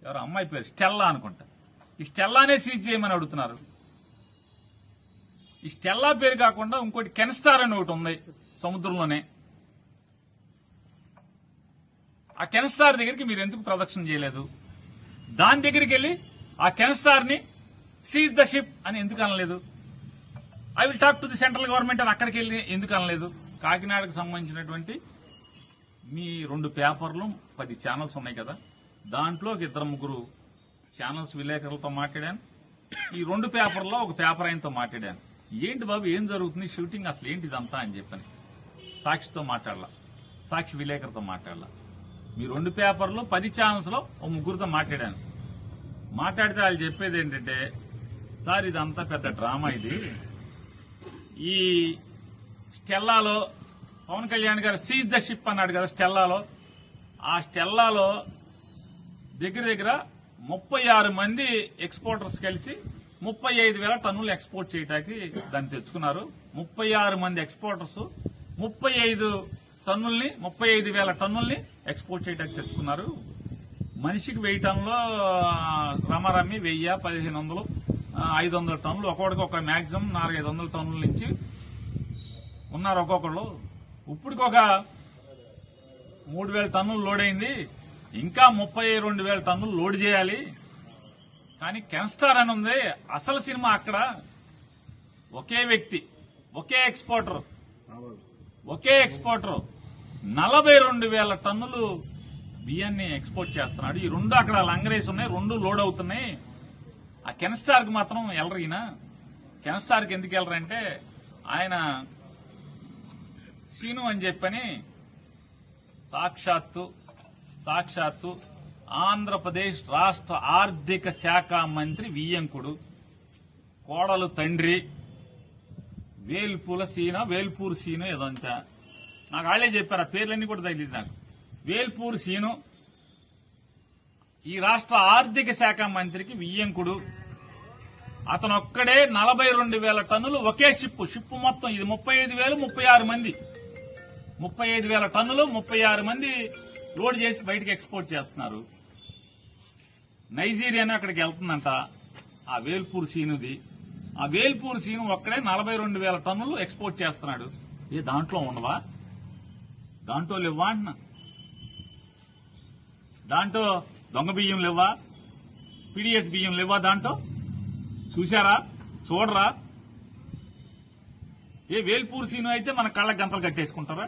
ఎవరు అమ్మాయి పేరు స్టెల్లా అనుకుంటా. ఈ స్టెల్లానే సీజ్ చేయమని అడుగుతున్నారు. ఈ స్టెల్లా పేరు కాకుండా ఇంకోటి కెన్స్టార్ అని ఒకటి ఉంది సముద్రంలోనే. ఆ కెన్స్టార్ దగ్గరికి మీరు ఎందుకు ప్రదక్షిణ చేయలేదు? దాని దగ్గరికి వెళ్ళి ఆ కెన్స్టార్ ని సీజ్ ద షిప్ అని ఎందుకు అనలేదు? I will talk to the central government అని అక్కడికి వెళ్ళి ఎందుకు అనలేదు? కాకినాడకు సంబంధించినటువంటి మీ 2 పేపర్లు 10 ఛానల్స్ ఉన్నాయి కదా, దాంట్లో ఒక 2-3 ఛానల్స్ విలేకరులతో మాట్లాడాను. ఈ 2 పేపర్లో ఒక పేపర్ ఆయనతో మాట్లాడాను. ఏంటి బాబు ఏం జరుగుతుంది షూటింగ్ అసలు ఏంటి ఇదంతా అని చెప్పని సాక్షితో మాట్లాడలా, సాక్షి విలేకరుతో మాట్లాడలా. మీ 2 పేపర్లు 10 ఛానల్స్ లో ఓ 3 మాట్లాడాను. మాట్లాడితే వాళ్ళు చెప్పేది ఏంటంటే, సార్ ఇదంతా పెద్ద డ్రామా, ఇది ఈ స్టెల్లాలో పవన్ కళ్యాణ్ గారు సీజ్ ద షిప్ అన్నాడు కదా స్టెల్లాలో. ఆ స్టెల్లాలో దగ్గర దగ్గర 36 మంది ఎక్స్పోర్టర్స్ కలిసి 35,000 టన్నులు ఎక్స్పోర్ట్ చేయడానికి దాన్ని తెచ్చుకున్నారు. 36 మంది ఎక్స్పోర్టర్స్ 35,000 టన్నుల్ని ఎక్స్పోర్ట్ చేయడానికి తెచ్చుకున్నారు. మనిషికి 1000 టన్నులు రమారమ్మి 1000, 1500, 500 టన్నులు ఒక్కొక్కడికి ఒక మాక్సిమం 400-500 టన్నుల నుంచి ఉన్నారు ఒక్కొక్కళ్ళు. ఇప్పటికి ఒక 3,000 టన్నులు లోడ్ అయింది, ఇంకా 32,000 టన్నులు లోడ్ చేయాలి. కానీ కెన్స్టార్ అని ఉంది. అసలు సినిమా అక్కడ ఒకే వ్యక్తి, ఒకే ఎక్స్పోర్టర్ 42,000 టన్నులు బియ్యాన్ని ఎక్స్పోర్ట్ చేస్తున్నాడు. ఈ 2 అక్కడ లంగరేసి ఉన్నాయి, 2 లోడ్ అవుతున్నాయి. ఆ కెన్స్టార్ కి మాత్రం వెళ్ళరు. ఈయన కెన్స్టార్ కి ఎందుకు వెళ్ళరంటే, ఆయన సీను అని చెప్పని సాక్షాత్తు ఆంధ్రప్రదేశ్ రాష్ట్ర ఆర్థిక శాఖ మంత్రి వియ్యంకుడు కోడలు తండ్రి వేల్పూర్ సీను ఏదంతా నాకు వాళ్ళే చెప్పారు. ఆ పేర్లన్నీ కూడా తగిలింది నాకు. వేల్పూర్ సీను ఈ రాష్ట్ర ఆర్థిక శాఖ మంత్రికి వియ్యంకుడు. అతను ఒక్కడే 42,000 టన్నులు ఒకే షిప్ మొత్తం ఇది 35,000, 36 మంది 35,000 టన్నులు 36 మంది లోడ్ చేసి బయటకు ఎక్స్పోర్ట్ చేస్తున్నారు. నైజీరియానే అక్కడికి వెళ్తుందంట ఆ వేల్పూర్ సీనుది. ఆ వేల్పూర్ సీను ఒక్కడే 42,000 టన్నులు ఎక్స్పోర్ట్ చేస్తున్నాడు. ఏ దాంట్లో ఉండవా? దాంట్లో లేవా అంటున్నా? దాంట్లో దొంగ బియ్యం లేవా? పీడీఎస్ బియ్యం లేవా? దాంట్లో చూశారా? చూడరా? ఏ వేల్పూర్ సీను అయితే మన కళ్ళ గంతలు కట్టేసుకుంటారా?